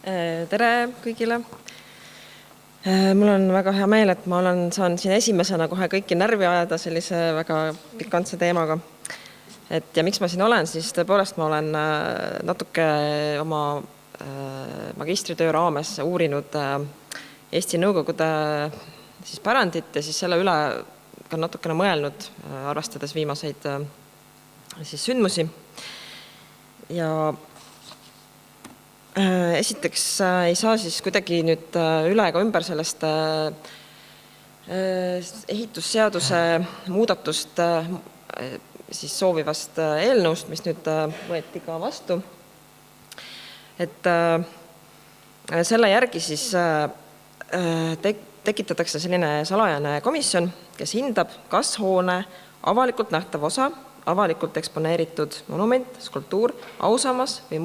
Tere kõigile! Mul on väga hea meel, et ma saan siin esimesena kohe kõiki närvi ajada sellise väga pikantse teemaga. Ja miks ma siin olen, siis tõepoolest ma olen natuke oma magistritöö raames uurinud Eesti Nõukogude pärandit ja siis selle üle ka natukene mõelnud, arvestades viimaseid sündmusi. Ja esiteks ei saa siis kuidagi nüüd üle ega ümber sellest ehitusseaduse muudatust siis soovivast eelnõust, mis nüüd võeti ka vastu. Et selle järgi siis tekitatakse selline salajane komisjon, kes hindab, kas hoone avalikult nähtav osa, avalikult eksponeeritud monument, skulptuur, ausammas või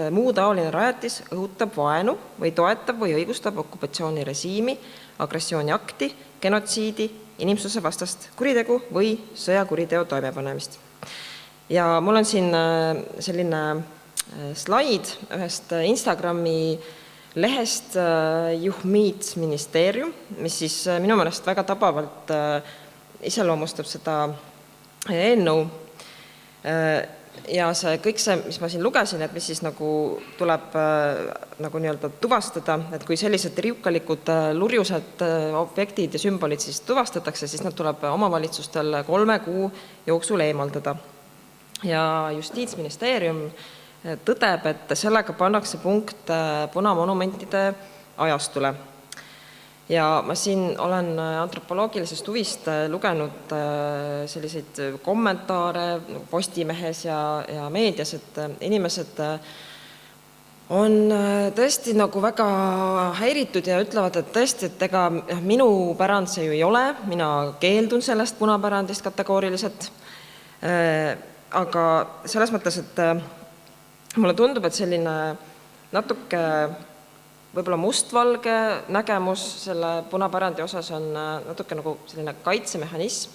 muu taoline rajatis õhutab vaenu või toetab või õigustab okupatsioonirežiimi, agressiooniakti, genotsiidi, inimsuse vastast kuritegu või sõjakuriteo toimepanemist. Ja mul on siin selline slaid ühest Instagrami lehest Juhtministeerium, mis siis minu meelest väga tabavalt iseloomustab seda eelnõu. Ja kõik see, mis ma siin lugesin, et mis siis nagu tuleb nagu nii-öelda tuvastada, et kui sellised riukalikud lurjused objektid ja sümbolid siis tuvastatakse, siis nad tuleb omavalitsustel 3 kuu jooksul eemaldada. Ja Justiitsministeerium tõdeb, et sellega pannakse punkt punamonumentide ajastule. Ja ma siin olen antropoloogilisest huvist lugenud selliseid kommentaare Postimehes ja meedias, et inimesed on tõesti nagu väga häiritud ja ütlevad, et tõesti, et ega minu pärand see ju ei ole, mina keeldun sellest punapärandist kategooriliselt. Aga selles mõttes, et mulle tundub, et selline natuke võib-olla mustvalge nägemus selle punapärandi osas on natuke nagu selline kaitsemehhanism,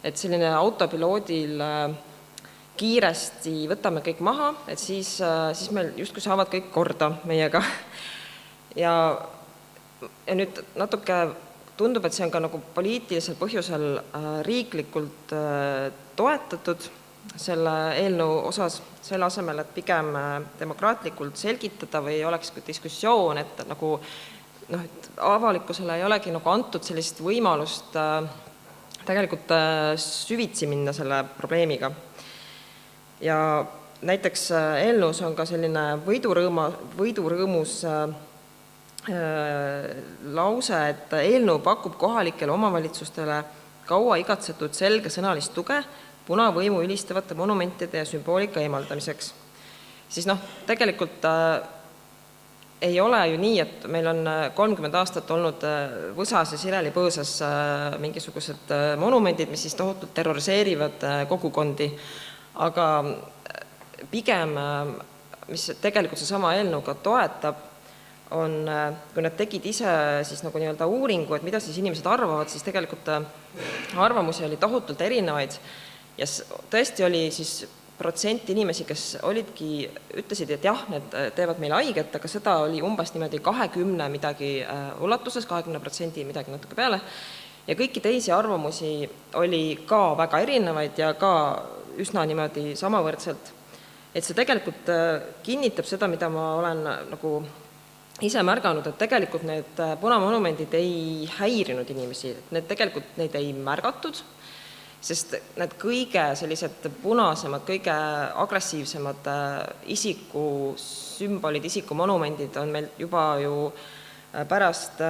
et selline autopiloodil kiiresti võtame kõik maha, et siis meil justkui saavad kõik korda meiega. Ja nüüd natuke tundub, et see on ka nagu poliitilisel põhjusel riiklikult toetatud selle eelnõu osas, selle asemel, et pigem demokraatlikult selgitada või oleks diskussioon, et nagu et avalikkusele ei olegi nagu antud sellist võimalust tegelikult süvitsi minna selle probleemiga. Ja näiteks eelnõus on ka selline võidurõõmus lause, et eelnõu pakub kohalikele omavalitsustele kaua igatsetud selgesõnalist tuge punavõimu ülistavate monumentide ja sümboolika eemaldamiseks. Siis tegelikult ei ole ju nii, et meil on 30 aastat olnud Võsas ja Sireli-Põõsas mingisugused monumendid, mis siis tohutult terroriseerivad kogukondi. Aga pigem, mis tegelikult seesama eelnõu ka toetab, on, kui nad tegid ise siis nagu nii-öelda uuringu, et mida siis inimesed arvavad, siis tegelikult arvamusi oli tohutult erinevaid. Ja tõesti oli siis protsent inimesi, kes ütlesid, et jah, need teevad meile haiget, aga seda oli umbes niimoodi 20 midagi ulatuses, 20% midagi natuke peale. Ja kõiki teisi arvamusi oli ka väga erinevaid ja ka üsna niimoodi samavõrdselt. Et see tegelikult kinnitab seda, mida ma olen nagu ise märganud, et tegelikult need punamonumendid ei häirinud inimesi, et tegelikult neid ei märgatud, sest need kõige sellised punasemad, kõige agressiivsemad isikusümbolid, isikumonumendid on meil juba ju pärast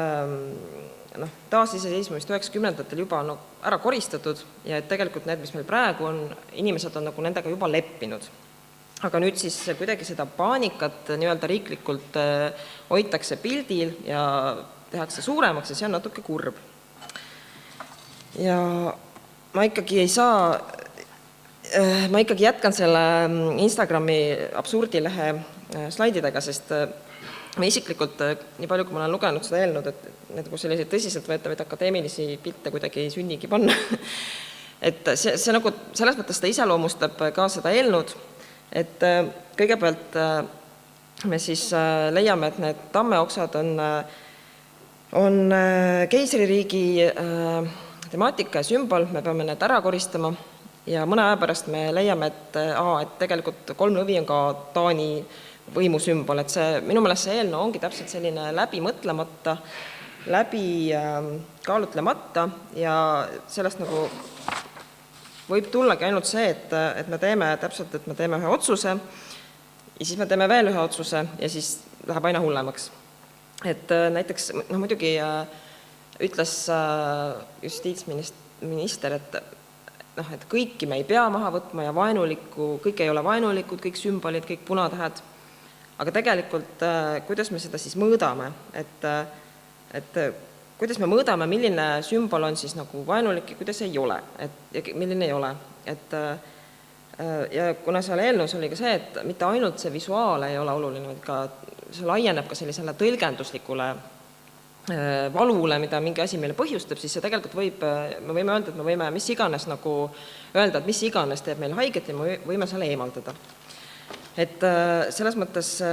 taasiseseisvumist 90-ndatel juba ära koristatud ja et tegelikult need, mis meil praegu on, inimesed on nagu nendega juba leppinud. Aga nüüd siis kuidagi seda paanikat nii-öelda riiklikult hoitakse pildil ja tehakse suuremaks ja see on natuke kurb. Ja ma ikkagi jätkan selle Instagrami absurdilehe slaididega, sest ma isiklikult, nii palju kui ma olen lugenud seda eelnõud, et need selliseid tõsiselt võetavaid akadeemilisi pilte kuidagi ei sünnigi panna. Et see nagu selles mõttes ta iseloomustab ka seda eelnõud, et kõigepealt me siis leiame, et need tammeoksad on keisririigi temaatika ja sümbol, me peame need ära koristama ja mõne aja pärast me leiame, et tegelikult kolmlõvi on ka Taani võimusümbol, et see, minu meelest see eelnõu ongi täpselt selline läbi mõtlemata, läbi kaalutlemata ja sellest nagu võib tullagi ainult see, et me teeme täpselt, et me teeme ühe otsuse ja siis me teeme veel ühe otsuse ja siis läheb aina hullemaks. Et näiteks muidugi ütles justiitsminister, et kõiki me ei pea maha võtma ja kõik ei ole vaenulikud, kõik sümbolid, kõik punatähed. Aga tegelikult, kuidas me seda siis mõõdame, et kuidas me mõõdame, milline sümbol on siis nagu vaenulik ja kuidas ei ole, ja milline ei ole. Ja kuna seal eelnõus oli ka see, et mitte ainult see visuaal ei ole oluline, vaid ka see laieneb ka sellisele tõlgenduslikule valule, mida mingi asi meile põhjustab, siis see tegelikult me võime öelda, et me võime mis iganes nagu öelda, et mis iganes teeb meil haiget ja me võime selle eemaldada. Et selles mõttes,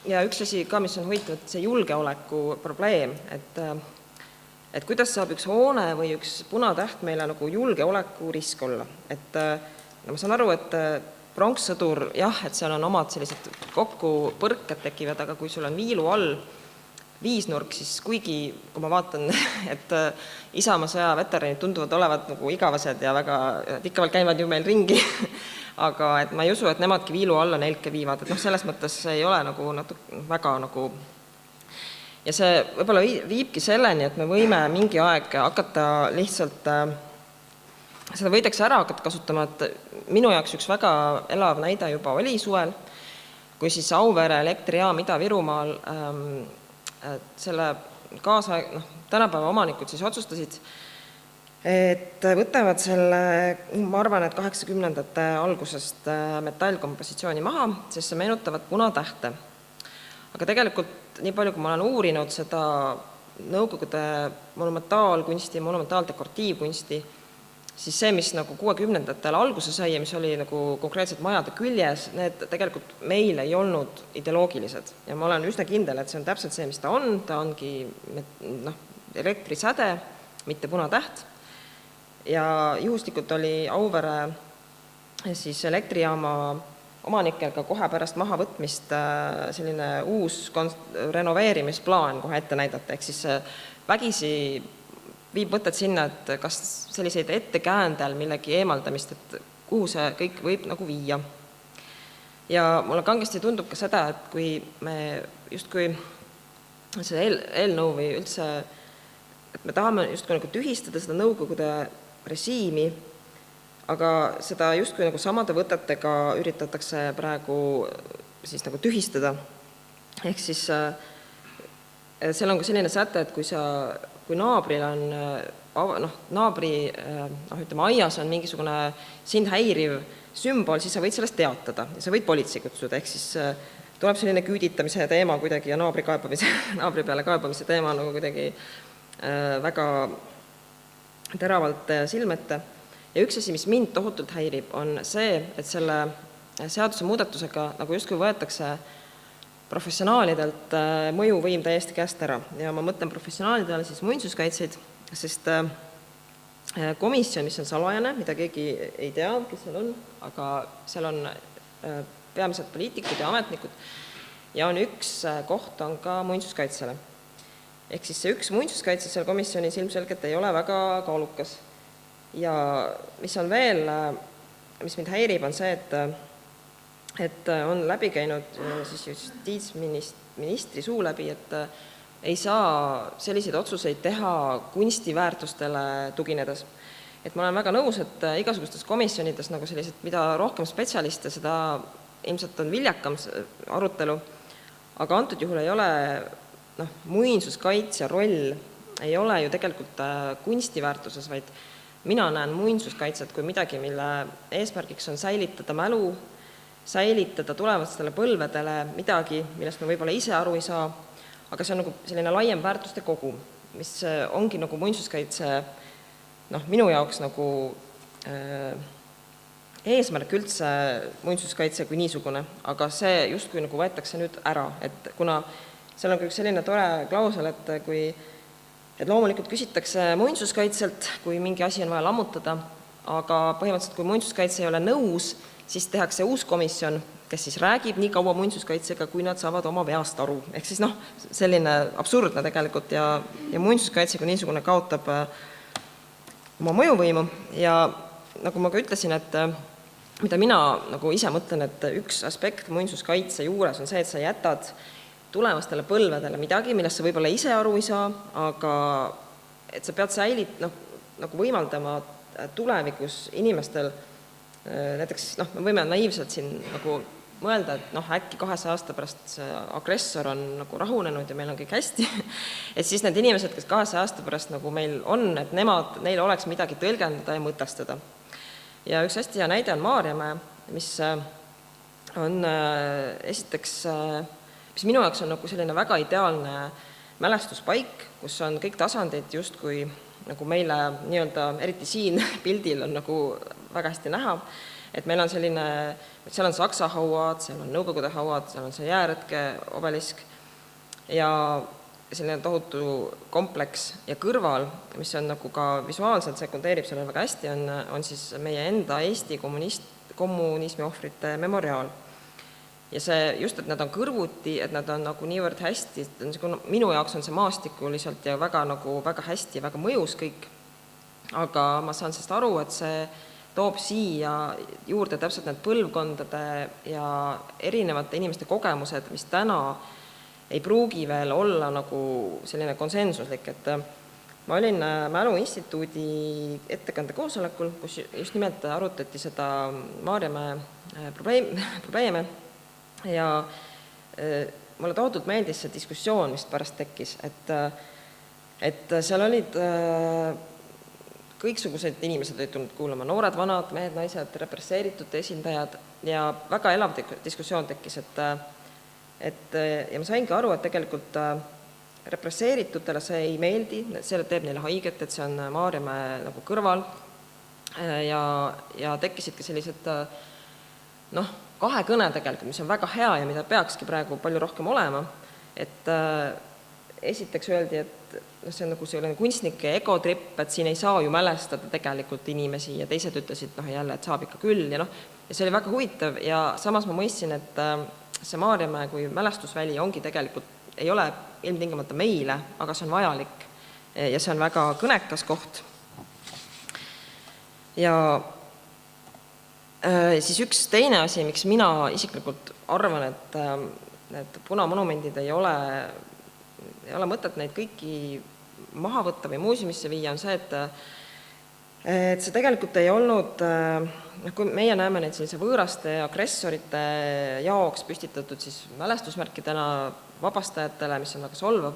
ja üks asi ka, mis on huvitav, see julgeoleku probleem, et kuidas saab üks hoone või üks punatäht meile nagu julgeoleku risk olla. Et ma saan aru, et pronkssõdur, jah, et seal on omad sellised kokkupõrked tekivad, aga kui sul on viilu all viisnurk, siis kuigi, kui ma vaatan, et Isamaa sõja veteranid tunduvad olevat nagu igavased ja väga ikka veel käivad ju meil ringi, aga et ma ei usu, et nemadki viilu alla nelke viivad, et selles mõttes ei ole nagu väga nagu ja see võib-olla viibki selleni, et me võime mingi aeg hakata lihtsalt seda võidakse ära hakata kasutama, et minu jaoks üks väga elav näide juba oli suvel, kui siis Auvere elektrijaam Ida-Virumaal selle tänapäeva omanikud siis otsustasid, et võtavad selle, ma arvan, et 80ndate algusest metallkompositsiooni maha, sest see meenutavad punatähte. Aga tegelikult nii palju, kui ma olen uurinud seda Nõukogude monumentaalkunsti ja monumentaaldekoratiivkunsti, siis see, mis nagu 60ndatel alguse sai ja mis oli nagu konkreetselt majade küljes, need tegelikult meil ei olnud ideoloogilised. Ja ma olen üsna kindel, et see on täpselt see, mis ta ongi elektrisäde, mitte punatäht. Ja juhuslikult oli Auvere siis elektrijaama omanikel ka kohe pärast mahavõtmist selline uus renoveerimisplaan kohe ette näidata, ehk siis vägisi viib mõtted sinna, et kas selliseid ettekäändel millegi eemaldamist, et kuhu see kõik võib nagu viia. Ja mulle kangesti tundub ka seda, et kui me justkui see eelnõu või üldse, et me tahame justkui nagu tühistada seda Nõukogude režiimi, aga seda justkui nagu samade võtetega üritatakse praegu siis nagu tühistada. Ehk siis seal on ka selline säte, et kui naabril on, ütleme, aias on mingisugune sind häiriv sümbol, siis sa võid sellest teatada ja sa võid politsei kutsuda, ehk siis tuleb selline küüditamise teema kuidagi ja naabri peale kaebamise teema nagu kuidagi väga teravalt silmete. Ja üks asi, mis mind tohutult häirib, on see, et selle seaduse muudatusega nagu justkui võetakse professionaalidelt mõjuvõim täiesti käest ära. Ja ma mõtlen professionaalidele siis muinsuskaitseid, sest komisjon, mis on salajane, mida keegi ei tea, kes seal on, aga seal on peamiselt poliitikud ja ametnikud ja on üks koht on ka muinsuskaitsele. Ehk siis see üks muinsuskaitse seal komisjonis ilmselgelt ei ole väga kaalukas. Ja mis on veel, mis mind häirib, on see, et on läbi käinud siis justiitsministri suu läbi, et ei saa selliseid otsuseid teha kunstiväärtustele tuginedes. Et ma olen väga nõus, et igasugustes komisjonides nagu sellised, mida rohkem spetsialiste, seda ilmselt on viljakam arutelu, aga antud juhul ei ole muinsuskaitse roll ei ole ju tegelikult kunstiväärtuses, vaid mina näen muinsuskaitset kui midagi, mille eesmärgiks on säilitada mälu, säilitada tulevastele põlvedele midagi, millest me võib-olla ise aru ei saa, aga see on nagu selline laiem väärtuste kogu, mis ongi nagu muinsuskaitse minu jaoks nagu eesmärk üldse muinsuskaitse kui niisugune, aga see justkui nagu võetakse nüüd ära, et kuna seal on ka üks selline tore klausel, et loomulikult küsitakse muinsuskaitselt, kui mingi asi on vaja lammutada, aga põhimõtteliselt, kui muinsuskaitse ei ole nõus, siis tehakse uus komisjon, kes siis räägib nii kaua muinsuskaitsega, kui nad saavad oma veast aru. Ehk siis selline absurdne tegelikult ja muinsuskaitse kui niisugune kaotab oma mõjuvõimu ja nagu ma ka ütlesin, et mida mina nagu ise mõtlen, et üks aspekt muinsuskaitse juures on see, et sa jätad tulevastele põlvedele midagi, millest sa võib-olla ise aru ei saa, aga et sa pead nagu võimaldama tulevikus inimestel, näiteks me võime naiivselt siin nagu mõelda, et äkki 200 aasta pärast see agressor on nagu rahunenud ja meil on kõik hästi, et siis need inimesed, kes 200 aasta pärast nagu meil on, et neil oleks midagi tõlgendada ja mõtestada. Ja üks hästi hea näide on Maarjamäe, mis on esiteks, mis minu jaoks on nagu selline väga ideaalne mälestuspaik, kus on kõik tasandid justkui nagu meile nii-öelda, eriti siin pildil on nagu väga hästi näha, et meil on selline, seal on Saksa hauad, seal on Nõukogude hauad, seal on see jääretke obelisk ja selline tohutu kompleks ja kõrval, mis on nagu ka visuaalselt sekundeerib sellele väga hästi, on siis meie enda Eesti kommunismi ohvrite memoriaal. Ja see just, et nad on kõrvuti, et nad on nagu niivõrd hästi, minu jaoks on see maastikuliselt ja väga hästi ja väga mõjus kõik, aga ma saan sellest aru, et see toob siia juurde täpselt need põlvkondade ja erinevate inimeste kogemused, mis täna ei pruugi veel olla nagu selline konsensuslik, et ma olin Mälu instituudi ettekande koosolekul, kus just nimelt arutati seda Maarjamäe probleeme ja mulle tohutult meeldis see diskussioon, mis pärast tekkis, et seal olid kõiksugused inimesed olid tulnud kuulama, noored, vanad, mehed, naised, represseeritud esindajad ja väga elav diskussioon tekkis, ja ma saingi aru, et tegelikult represseeritutele see ei meeldi, see teeb neile haiget, et see on Maarjamäe nagu kõrval ja tekkisidki sellised kahekõne tegelikult, mis on väga hea ja mida peakski praegu palju rohkem olema, et esiteks öeldi, et see on nagu selline kunstnike egotripp, et siin ei saa ju mälestada tegelikult inimesi ja teised ütlesid jälle, et saab ikka küll ja see oli väga huvitav ja samas ma mõistsin, et see Maarjamäe kui mälestusväli ongi tegelikult, ei ole ilmtingimata meile, aga see on vajalik ja see on väga kõnekas koht. Ja siis üks teine asi, miks mina isiklikult arvan, et punamonumendid ei ole mõtet neid kõiki maha võtta või muuseumisse viia, on see, et see tegelikult ei olnud, kui meie näeme neid sellise võõraste agressorite jaoks püstitatud siis mälestusmärkidena vabastajatele, mis on väga solvav,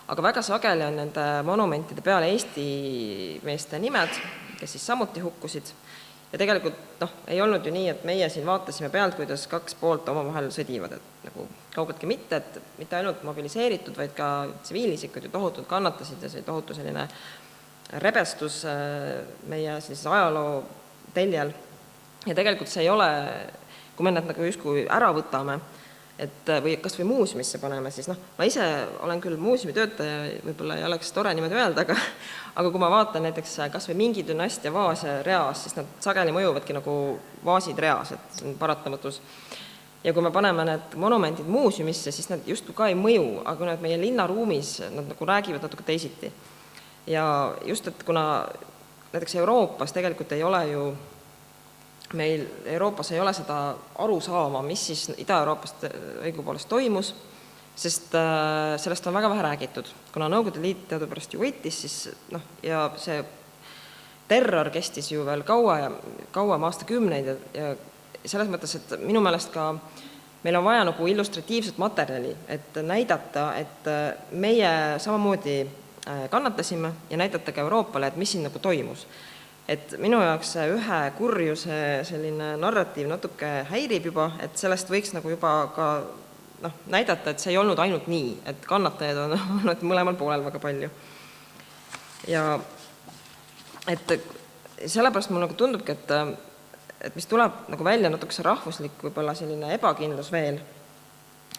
aga väga sageli on nende monumentide peal Eesti meeste nimed, kes siis samuti hukkusid. Ja tegelikult ei olnud ju nii, et meie siin vaatasime pealt, kuidas kaks poolt omavahel sõdivad, et nagu kaugeltki mitte, et mitte ainult mobiliseeritud, vaid ka tsiviilisikud ju tohutult kannatasid ja see tohutu selline rebestus meie ajaloo teljel. Ja tegelikult see ei ole, kui me need nagu justkui ära võtame, või kas või muuseumisse paneme, siis ma ise olen küll muuseumi töötaja, võib-olla ei oleks tore niimoodi öelda, aga kui ma vaatan näiteks kas või mingi dünastia vaase reas, siis nad sageli mõjuvadki nagu vaasid reas, et see on paratamatus. Ja kui me paneme need monumendid muuseumisse, siis nad justkui ka ei mõju, aga need meie linnaruumis nad nagu räägivad natuke teisiti. Ja just, et kuna näiteks Euroopas tegelikult ei ole ju meil Euroopas ei ole seda aru saama, mis siis Ida-Euroopast õigupoolest toimus, sest sellest on väga vähe räägitud. Kuna Nõukogude Liit teadupärast ju võitis, siis ja see terror kestis ju veel kauem aastakümneid ja selles mõttes, et minu meelest ka meil on vaja nagu illustratiivset materjali, et näidata, et meie samamoodi kannatasime ja näidata ka Euroopale, et mis siin nagu toimus. Et minu jaoks ühe kurjuse selline narratiiv natuke häirib juba, et sellest võiks nagu juba ka näidata, et see ei olnud ainult nii, et kannatajaid on olnud mõlemal poolel väga palju. Ja et sellepärast mul nagu tundubki, et mis tuleb nagu välja natuke see rahvuslik võib-olla selline ebakindlus veel,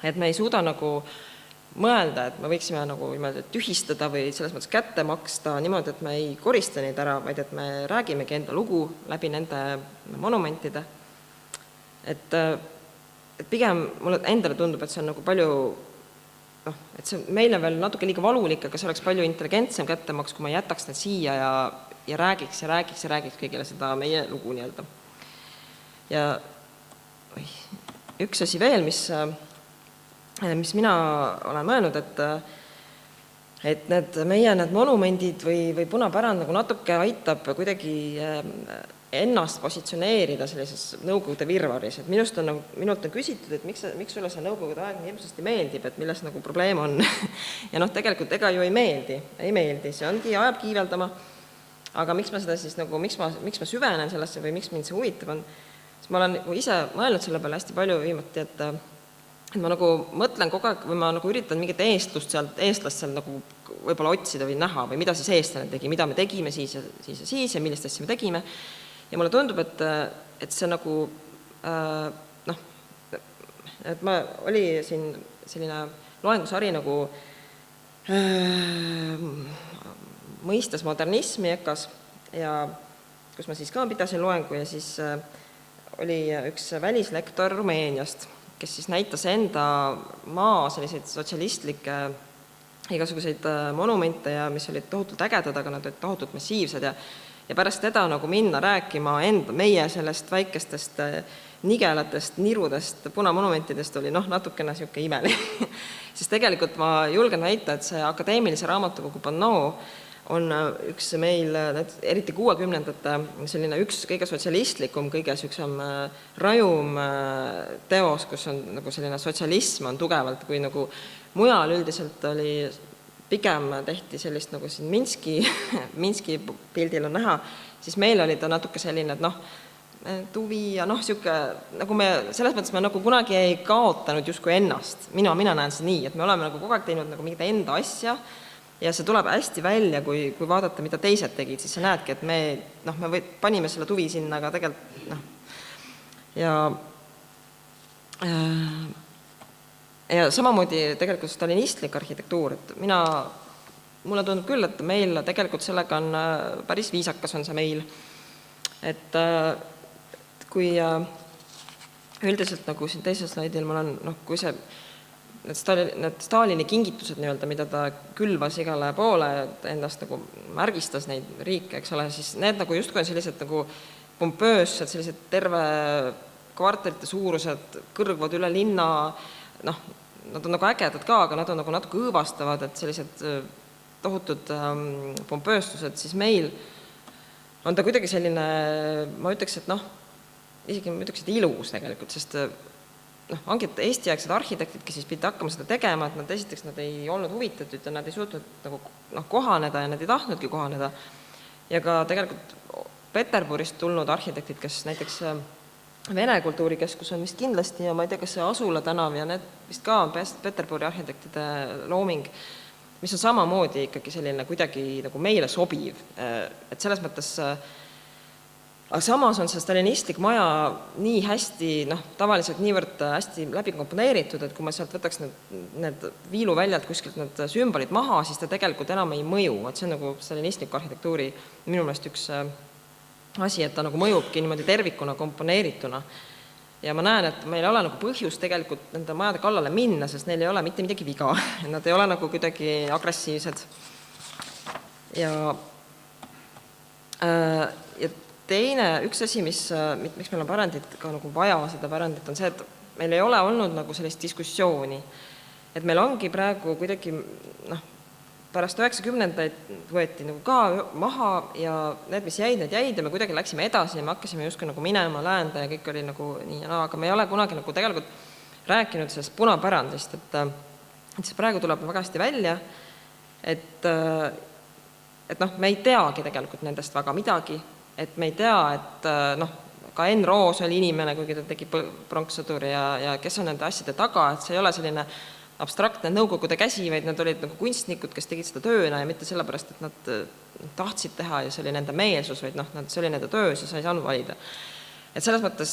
et me ei suuda nagu mõelda, et me võiksime nagu niimoodi tühistada või selles mõttes kätte maksta niimoodi, et me ei korista neid ära, vaid et me räägimegi enda lugu läbi nende monumentide. Et pigem mulle endale tundub, et see on nagu palju, et see meile veel natuke liiga valulik, aga see oleks palju intelligentsem kättemaks, kui ma jätaks need siia ja räägiks kõigile seda meie lugu nii-öelda. Ja üks asi veel, mis mina olen mõelnud, et need monumendid või punapärand nagu natuke aitab kuidagi ennast positsioneerida sellises nõukogude virvaris. Et minult on küsitud, et miks sulle see nõukogude aeg nii hirmsasti meeldib, et milles nagu probleem on. Ja tegelikult ega ju ei meeldi, see ongi, ajab kiiveldama, aga miks ma seda siis nagu, miks ma süvenen sellesse või miks mind see huvitav on, siis ma olen ise mõelnud selle peale hästi palju viimati, et ma nagu mõtlen kogu aeg või ma nagu üritan mingit eestlast seal nagu võib-olla otsida või näha või mida siis eestlane tegi, mida me tegime siis ja millist asja me tegime. Ja mulle tundub, et see nagu, et oli siin selline loengusari nagu mõistes modernismi EKAs ja kus ma siis ka pidasin loengu ja siis oli üks välislektor Rumeeniast, kes siis näitas enda maa selliseid sotsialistlikke igasuguseid monumente ja mis olid tohutult ägedad, aga nad olid tohutult massiivsed ja pärast teda nagu minna rääkima meie sellest väikestest nigelatest, nirudest, punamonumentidest oli natukene siuke imelik. Siis tegelikult ma julgen väita, et see akadeemilise raamatukogu Pannoo on üks meil, eriti 60ndate, selline üks kõige sotsialistlikum, kõige süksam rajum teos, kus on nagu selline sotsialism on tugevalt, kui nagu mujal üldiselt oli, pigem tehti sellist nagu siin Minski pildil on näha, siis meil oli ta natuke selline, et tuvi ja siuke, nagu me, selles mõttes me nagu kunagi ei kaotanud justkui ennast. Mina näen see nii, et me oleme nagu kogu aeg teinud nagu mingit enda asja, ja see tuleb hästi välja, kui vaadata, mida teised tegid, siis sa näedki, et me panime selle tuvi sinna, aga tegelikult, ja samamoodi tegelikult stalinistlik arhitektuur, et mulle tundub küll, et meil tegelikult sellega on päris viisakas on see meil, et kui üldiselt nagu siin teisel slaidil mul on, kui see need Stalini kingitused nii-öelda, mida ta külvas igale poole, endast nagu märgistas neid riike, eks ole, siis need nagu justkui on sellised nagu pompöössed, sellised terve kvartalite suurused, kõrgvad üle linna, nad on nagu ägedad ka, aga nad on nagu natuke õõvastavad, et sellised tohutud pompööstused, siis meil on ta kuidagi selline, ma ütleks, et isegi ma ütleks, et ilus tegelikult, sest ongi, et Eesti-aegsed arhitektid, kes siis pidid hakkama seda tegema, et nad ei olnud huvitatud ja nad ei suutnud nagu kohaneda ja nad ei tahtnudki kohaneda. Ja ka tegelikult Peterburist tulnud arhitektid, kes näiteks Vene kultuurikeskus on vist kindlasti ja ma ei tea, kas see Asula tänav ja need vist ka on Peterburi arhitektide looming, mis on samamoodi ikkagi selline kuidagi nagu meile sobiv. Et selles mõttes aga samas on see stalinistlik maja nii hästi, tavaliselt niivõrd hästi läbi komponeeritud, et kui ma sealt võtaks need viiluväljalt kuskilt need sümbolid maha, siis ta tegelikult enam ei mõju. Et see on nagu stalinistliku arhitektuuri minu meelest üks asi, et ta nagu mõjubki niimoodi tervikuna komponeerituna. Ja ma näen, et meil ei ole nagu põhjus tegelikult nende majade kallale minna, sest neil ei ole mitte midagi viga. Nad ei ole nagu kuidagi agressiivsed. Ja teine, üks asi, miks meil on pärandit ka nagu vaja seda pärandit, on see, et meil ei ole olnud nagu sellist diskussiooni. Et meil ongi praegu kuidagi, pärast 90-ndaid võeti nagu ka maha ja need, mis jäid, need jäid ja me kuidagi läksime edasi ja me hakkasime justkui nagu minema läända ja kõik oli nagu nii ja aga me ei ole kunagi nagu tegelikult rääkinud sellest punapärandist, et siis praegu tuleb väga hästi välja, et me ei teagi tegelikult nendest väga midagi, et me ei tea, et ka Enn Roos oli inimene, kuigi ta tegi pronkssõduri ja kes on nende asjade taga, et see ei ole selline abstraktne nõukogude käsi, vaid nad olid nagu kunstnikud, kes tegid seda tööna ja mitte sellepärast, et nad tahtsid teha ja see oli nende meelsus, vaid see oli nende töö, siis ei saanud valida. Et selles mõttes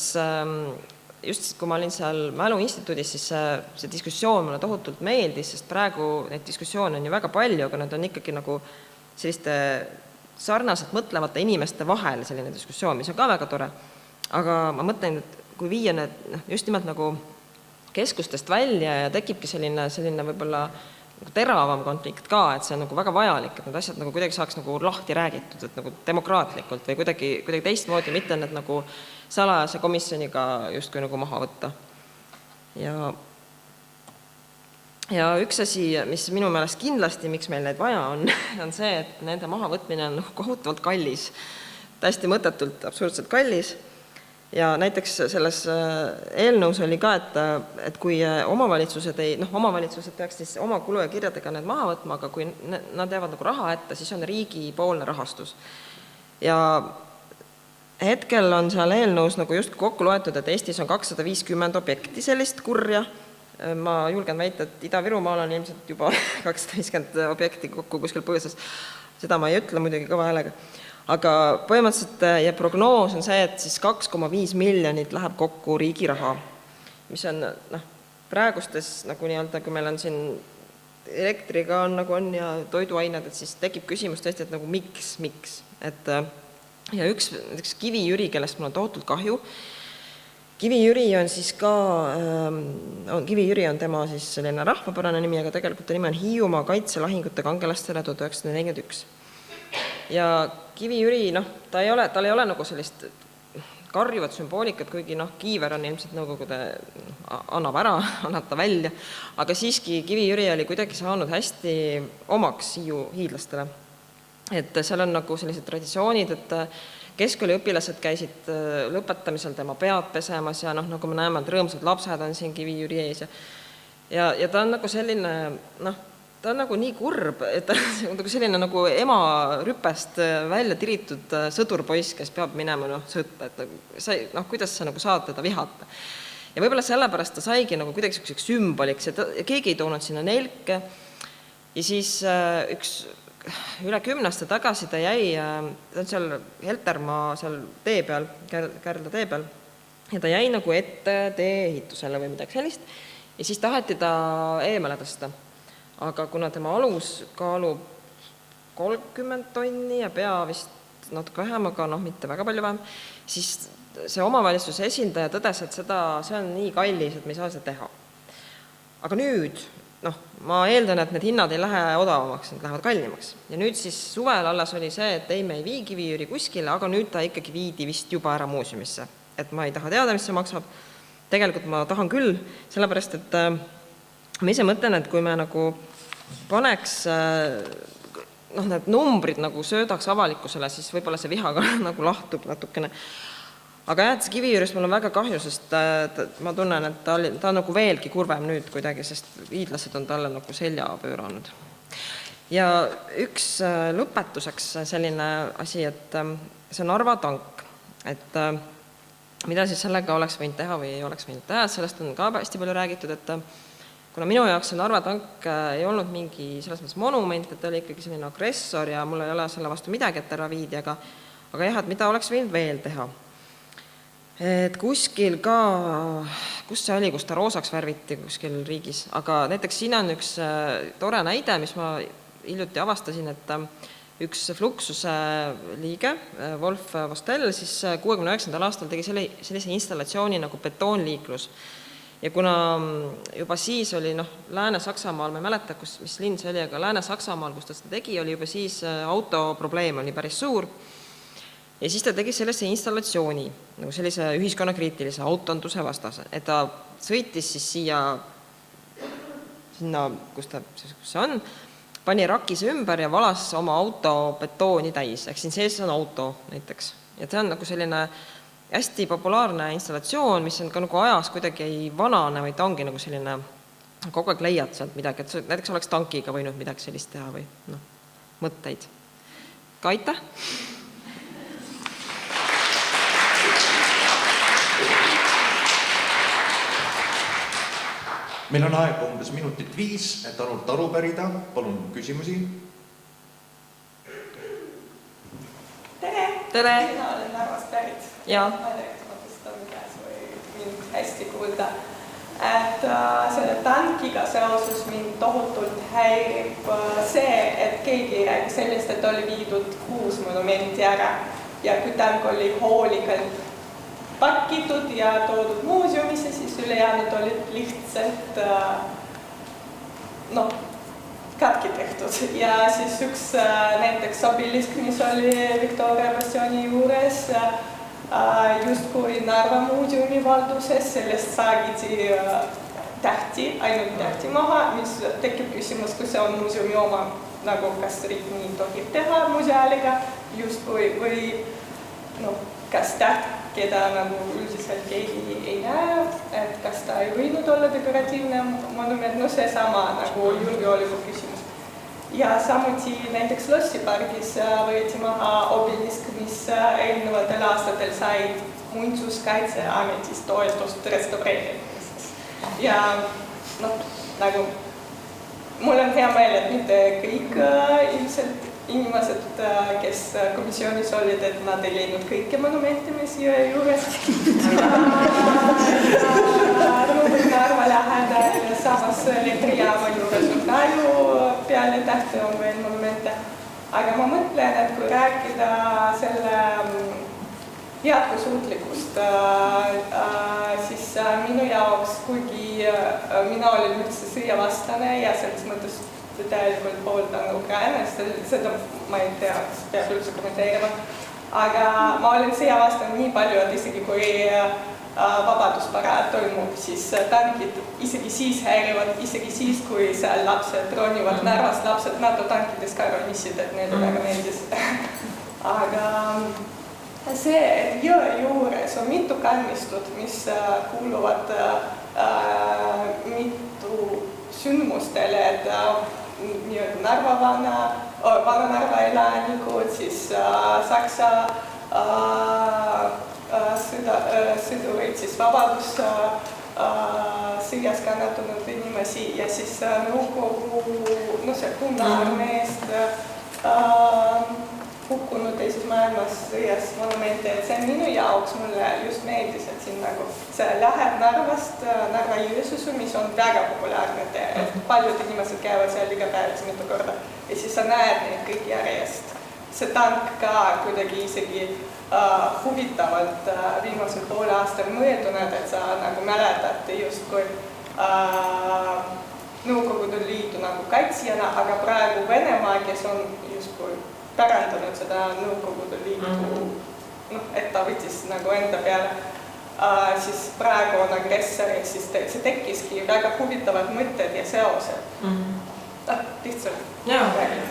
just kui ma olin seal Mälu instituudis, siis see diskussioon mulle tohutult meeldis, sest praegu neid diskussioone on ju väga palju, aga need on ikkagi nagu selliste sarnaselt mõtlevate inimeste vahel selline diskussioon, mis on ka väga tore. Aga ma mõtlen, et kui viia need just nimelt nagu keskustest välja ja tekibki selline võib-olla teravam konflikt ka, et see on nagu väga vajalik, et need asjad nagu kuidagi saaks nagu lahti räägitud, et nagu demokraatlikult või kuidagi teistmoodi, mitte need nagu salajase komisjoniga justkui nagu maha võtta. Ja üks asi, mis minu meelest kindlasti, miks meil neid vaja on see, et nende mahavõtmine on kohutavalt kallis, täiesti mõttetult, absurdselt kallis. Ja näiteks selles eelnõus oli ka, et kui omavalitsused omavalitsused peaks siis oma kulu ja kirjadega need maha võtma, aga kui nad jäävad nagu raha ette, siis on riigipoolne rahastus. Ja hetkel on seal eelnõus nagu just kokku loetud, et Eestis on 250 objekti sellist kurja. Ma julgen väita, et Ida-Virumaal on ilmselt juba 250 objekti kokku kuskil põõsas. Seda ma ei ütle muidugi kõva häälega. Aga põhimõtteliselt ja prognoos on see, et siis 2,5 miljonit läheb kokku riigi raha, mis on praegustes nagu nii-öelda, kui meil on siin elektriga on nagu on ja toiduained, et siis tekib küsimus tõesti, et nagu miks. Ja üks Kivi Jüri, kellest mul on tohutult kahju. Kivi Jüri on siis ka, Kivi Jüri on tema siis selline rahvapärane nimi, aga tegelikult ta nimi on Hiiumaa kaitselahingute kangelastele 1941. Ja Kivi Jüri, tal ei ole nagu sellist karjuvat sümboolikat, kuigi Kiiver on ilmselt nõukogude annab ta välja, aga siiski Kivi Jüri oli kuidagi saanud hästi omaks hiidlastele. Et seal on nagu sellised traditsioonid, et keskkooliõpilased käisid lõpetamisel tema pead pesemas ja nagu me näeme, et rõõmsad lapsed on siin Kivi Jüri ees ja ta on nagu selline, ta on nagu nii kurb, et ta on nagu selline nagu ema rüpest välja tiritud sõdurpoiss, kes peab minema sõtta, et kuidas sa nagu saad teda vihata. Ja võib-olla sellepärast ta saigi nagu kuidagi sümboliks, et keegi ei toonud sinna nelke ja siis üks üle 10 aasta tagasi ta jäi, ta on seal Heltermaa seal tee peal, Kärdla tee peal ja ta jäi nagu ette tee-ehitusele või midagi sellist ja siis taheti ta eemale tõsta. Aga kuna tema alus kaalub 30 tonni ja pea vist natuke vähem, aga mitte väga palju vähem, siis see omavalitsuse esindaja tõdes, et see on nii kallis, et me ei saa seda teha. Aga nüüd, ma eeldan, et need hinnad ei lähe odavamaks, need lähevad kallimaks. Ja nüüd siis suvel alles oli see, et ei, me ei vii Kivi Jüri kuskile, aga nüüd ta ikkagi viidi vist juba ära muuseumisse. Et ma ei taha teada, mis see maksab. Tegelikult ma tahan küll, sellepärast, et ma ise mõtlen, et kui me nagu paneks need numbrid nagu söödaks avalikkusele, siis võib-olla see viha ka nagu lahtub natukene. Aga jah, et see Kivi Jürist mul on väga kahju, sest ma tunnen, et ta on nagu veelgi kurvem nüüd kuidagi, sest hiidlased on talle nagu selja pööranud. Ja üks lõpetuseks selline asi, et see on Narva tank, et mida siis sellega oleks võinud teha või ei oleks võinud teha, sellest on ka hästi palju räägitud, et kuna minu jaoks see Narva tank ei olnud mingi selles mõttes monument, et ta oli ikkagi selline agressor ja mul ei ole selle vastu midagi, et ära viidi, aga jah, et mida oleks võinud veel teha. Et kuskil ka, kus see oli, kus ta roosaks värviti kuskil riigis, aga näiteks siin on üks tore näide, mis ma hiljuti avastasin, et üks Fluxuse liige, Wolf Vostell, siis 69. aastal tegi sellise installatsiooni nagu betoonliiklus. Ja kuna juba siis oli Lääne-Saksamaal, ma ei mäleta, mis linn see oli, aga Lääne-Saksamaal, kus ta seda tegi, oli juba siis autoprobleem oli päris suur. Ja siis ta tegi sellesse installatsiooni, nagu sellise ühiskonnakriitilise autonduse vastase, et ta sõitis siis sinna, kus see on, pani rakise ümber ja valas oma auto betooni täis, ehk siin sees on auto näiteks. Ja see on nagu selline hästi populaarne installatsioon, mis on ka nagu ajas kuidagi ei vanane, vaid ta ongi nagu selline, kogu aeg leiad sealt midagi, et näiteks oleks tankiga võinud midagi sellist teha või mõtteid. Ka aitäh! Meil on aega umbes minutit 5, et ainult aru pärida. Palun küsimusi. Tere! Tere! Mina olen Narvast pärit. Ja. Ma ei tea, kas hästi kuulda. Et selle tankiga seoses mind tohutult häirib see, et keegi ei räägi sellest, et oli viidud 6 monumenti ära ja kui tank oli hoolikalt pakkitud ja toodud muuseumisse, siis ülejäänud olid lihtsalt katki tehtud. Ja siis üks näiteks obelisk, mis oli Victoria bassiooni juures, justkui Narva muuseumi valduses, sellest saagiti tähti, ainult tähti maha, mis tekib küsimus, kui see on muuseumi oma, nagu kas riik nii tohib teha museaaliga, justkui või kas täht, keda nagu üldiselt keegi ei näe, et kas ta ei võinud olla dekoratiivne monument, seesama nagu julgeoleku küsimus. Ja samuti näiteks Lossipargis võeti maha obelisk, mis eelnevatel aastatel said Muinsuskaitseametist toetust restaureerimiseks. Ja nagu mul on hea meel, et mitte kõik ilmselt inimesed, kes komisjonis olid, et nad ei leidnud kõiki monumente, mis juures. Narva lähedal ja samas elektrijaama juures on ka ju peale tähte on veel monumente. Aga ma mõtlen, et kui rääkida selle jätkusuutlikust, siis minu jaoks, kuigi mina olin üldse sõjavastane ja selles mõttes täielikult pooldan Ukrainast, seda ma ei tea, peab üldse kommenteerima. Aga ma olen sõjavastane nii palju, et isegi kui vabadusparaad toimub, siis tankid isegi siis häirivad, isegi siis, kui seal lapsed ronivad Narvas, lapsed NATO tankides ka ronisid, et neile väga meeldis. Aga see, et jõe juures on mitu kalmistut, mis kuuluvad mitu sündmustele, et Vana-Narva elanikud, siis Saksa sõdurid, siis vabadussõjas kannatanud inimesi ja siis Nõukogu, see Punaarmeest hukkunud teises maailmasõjas monumente, et see minu jaoks mulle just meeldis, et siin nagu see läheb Narvast, Narva Jõesusu, mis on väga populaarne tee, et paljud inimesed käivad seal iga päev mitu korda ja siis sa näed neid kõik järjest. See tank ka kuidagi isegi huvitavalt viimasel poole aastal mõeldunud, et sa nagu mäletad justkui Nõukogude Liidu nagu kaitsjana, aga praegu Venemaa, kes on justkui pärandanud seda Nõukogude Liidu, et ta võttis nagu enda peale, siis praegu on agressor, siis see tekkiski väga huvitavad mõtted ja seosed. Lihtsalt räägin.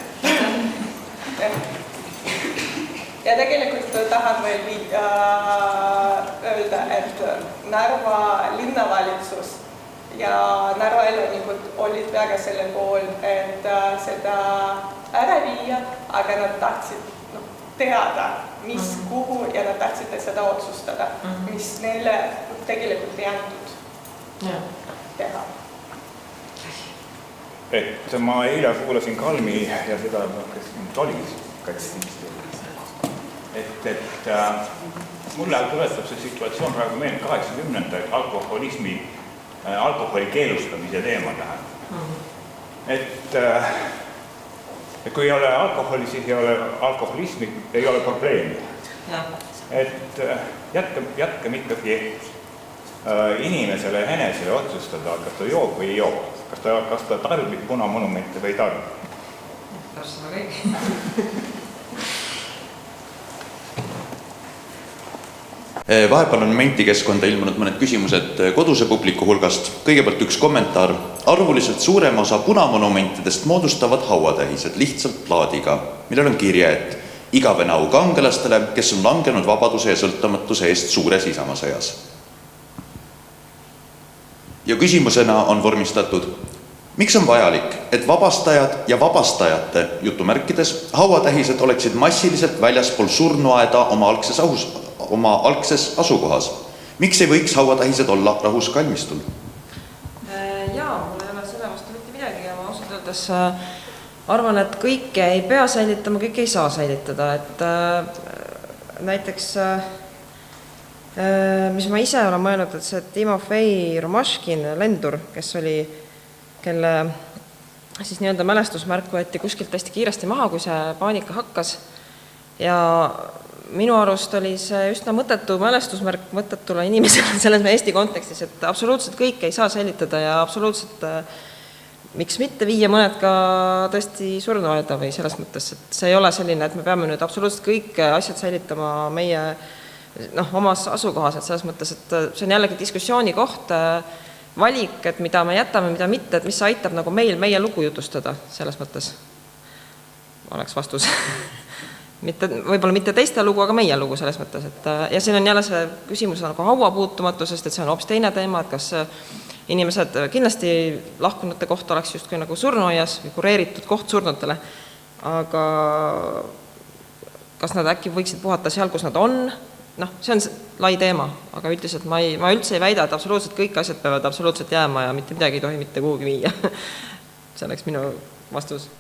Ja tegelikult tahan veel öelda, et Narva linnavalitsus ja Narva elanikud olid väga selle pool, et seda ära viia, aga nad tahtsid teada, mis kuhu ja nad tahtsid seda otsustada, mis neile tegelikult ei antud teha. Et ma eile kuulasin Kalmi ja seda, kes nüüd oli, et mulle tuletab see situatsioon praegu meelde 80. alkoholi keelustamise teema läheb. Et kui ei ole alkoholi, siis ei ole alkoholismi, ei ole probleemi. Et jätkem ikkagi inimesele enesele otsustada, kas ta joob või ei joob. Kas ta tarbib punamonumente või ei tarbib? Täpselt kõik. Vahepeal on mentikeskkonda ilmunud mõned küsimused koduse publiku hulgast. Kõigepealt üks kommentaar. Arvuliselt suurem osa punamonumentidest moodustavad hauatähised lihtsalt plaadiga, millel on kirje, et igavene au kangelastele, kes on langenud vabaduse ja sõltumatuse eest suures isamasõjas. Ja küsimusena on vormistatud, miks on vajalik, et vabastajad ja vabastajate jutumärkides hauatähised oleksid massiliselt väljaspool surnuaeda oma algses asukohas? Miks ei võiks hauatähised olla rahus kalmistul? Jaa, mul ei ole selle vastu mitte midagi ja ma ausalt öeldes arvan, et kõike ei pea säilitama, kõike ei saa säilitada. Et näiteks Mis ma ise olen mõelnud, et see Timofei Romaškin lendur, kelle siis nii-öelda mälestusmärk võeti kuskilt hästi kiiresti maha, kui see paanika hakkas. Ja minu arust oli see üsna mõttetu mälestusmärk mõttetule inimesele selles Eesti kontekstis, et absoluutselt kõik ei saa säilitada ja absoluutselt miks mitte viia mõned ka tõesti surnuaeda või selles mõttes, et see ei ole selline, et me peame nüüd absoluutselt kõik asjad säilitama meie omas asukohas, et selles mõttes, et see on jällegi diskussiooni koht, valik, et mida me jätame, mida mitte, et mis aitab nagu meie lugu jutustada selles mõttes. Oleks vastus. Võib-olla mitte teiste lugu, aga meie lugu selles mõttes. Ja siin on jälle see küsimus nagu hauapuutumatusest, et see on hoopis teine teema, et kas inimesed kindlasti lahkunute koht oleks justkui nagu surnuaias või kureeritud koht surnutele, aga kas nad äkki võiksid puhata seal, kus nad on? See on lai teema, aga üldiselt ma üldse ei väida, et absoluutselt kõik asjad peavad absoluutselt jääma ja mitte midagi ei tohi mitte kuhugi viia. See oleks minu vastus.